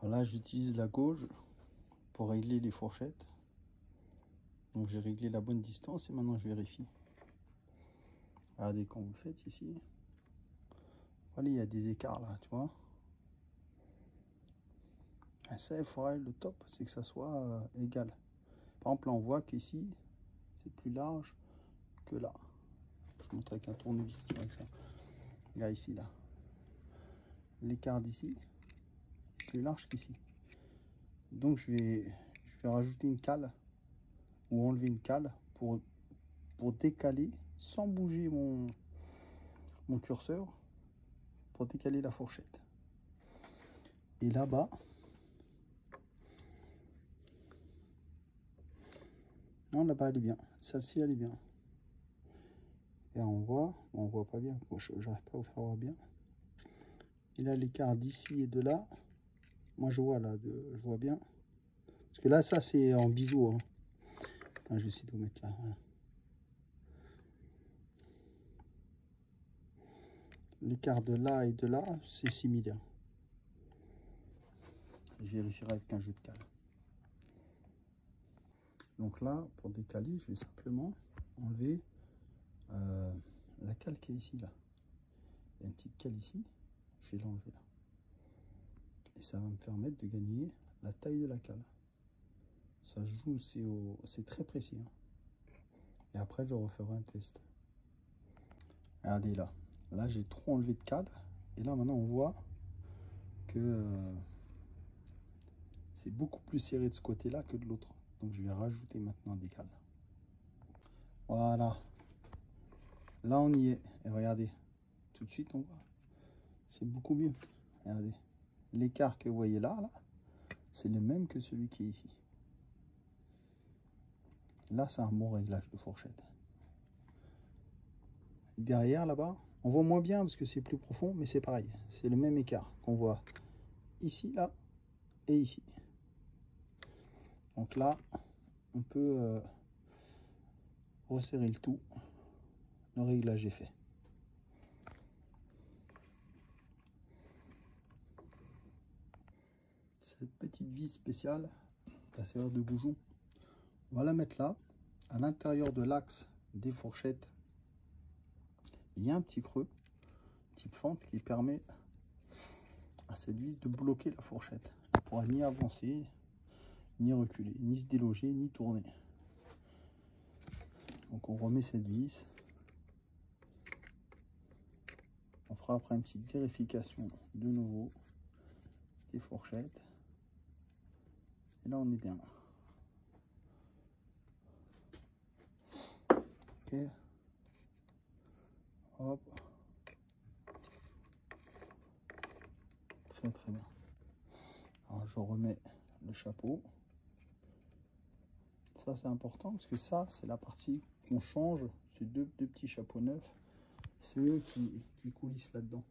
Là, j'utilise la gauge pour régler les fourchettes. Donc j'ai réglé la bonne distance et maintenant je vérifie. Regardez quand vous le faites ici. Voilà, il y a des écarts là, tu vois. Et ça, il faudrait le top, c'est que ça soit égal. Par exemple, là, on voit qu'ici, c'est plus large que là. Je montre avec un tournevis, tu vois, avec ça. Là, ici, là. L'écart d'ici est plus large qu'ici. Donc, je vais rajouter une cale ou enlever une cale pour décaler sans bouger mon curseur, pour décaler la fourchette. Et là-bas, non, là-bas, elle est bien. Celle-ci, elle est bien. Et on voit pas bien. J'arrive pas à vous faire voir bien. Et là, l'écart d'ici et de là, moi je vois là, je vois bien. Parce que là, ça c'est en biseau. Hein. Attends, je vais essayer de vous mettre là. Voilà. L'écart de là et de là, c'est similaire. Je vérifierai avec un jeu de cale. Donc là, pour décaler, je vais simplement enlever la cale qui est ici. Là. Il y a une petite cale ici. Je vais l'enlever là. Et ça va me permettre de gagner la taille de la cale. Ça se joue, c'est très précis. Hein. Et après, je referai un test. Regardez là. Là, j'ai trop enlevé de cale. Et là, maintenant, on voit que c'est beaucoup plus serré de ce côté-là que de l'autre. Donc, je vais rajouter maintenant des cales. Voilà. Là, on y est. Et regardez. Tout de suite, on voit. C'est beaucoup mieux. Regardez. L'écart que vous voyez là, c'est le même que celui qui est ici. Là, c'est un bon réglage de fourchette. Derrière, là-bas, on voit moins bien parce que c'est plus profond, mais c'est pareil. C'est le même écart qu'on voit ici, là, et ici. Donc là, on peut resserrer le tout. Le réglage est fait. Cette petite vis spéciale, la serrure de goujon, on va la mettre là, à l'intérieur de l'axe des fourchettes. Il y a un petit creux, une petite fente qui permet à cette vis de bloquer la fourchette. Elle ne pourra ni avancer, ni reculer, ni se déloger, ni tourner. Donc on remet cette vis. On fera après une petite vérification de nouveau des fourchettes. Et là on est bien là. Ok. Hop. Très très bien. Alors je remets le chapeau. Ça c'est important parce que ça c'est la partie qu'on change. Ces deux petits chapeaux neufs. C'est eux qui coulissent là-dedans.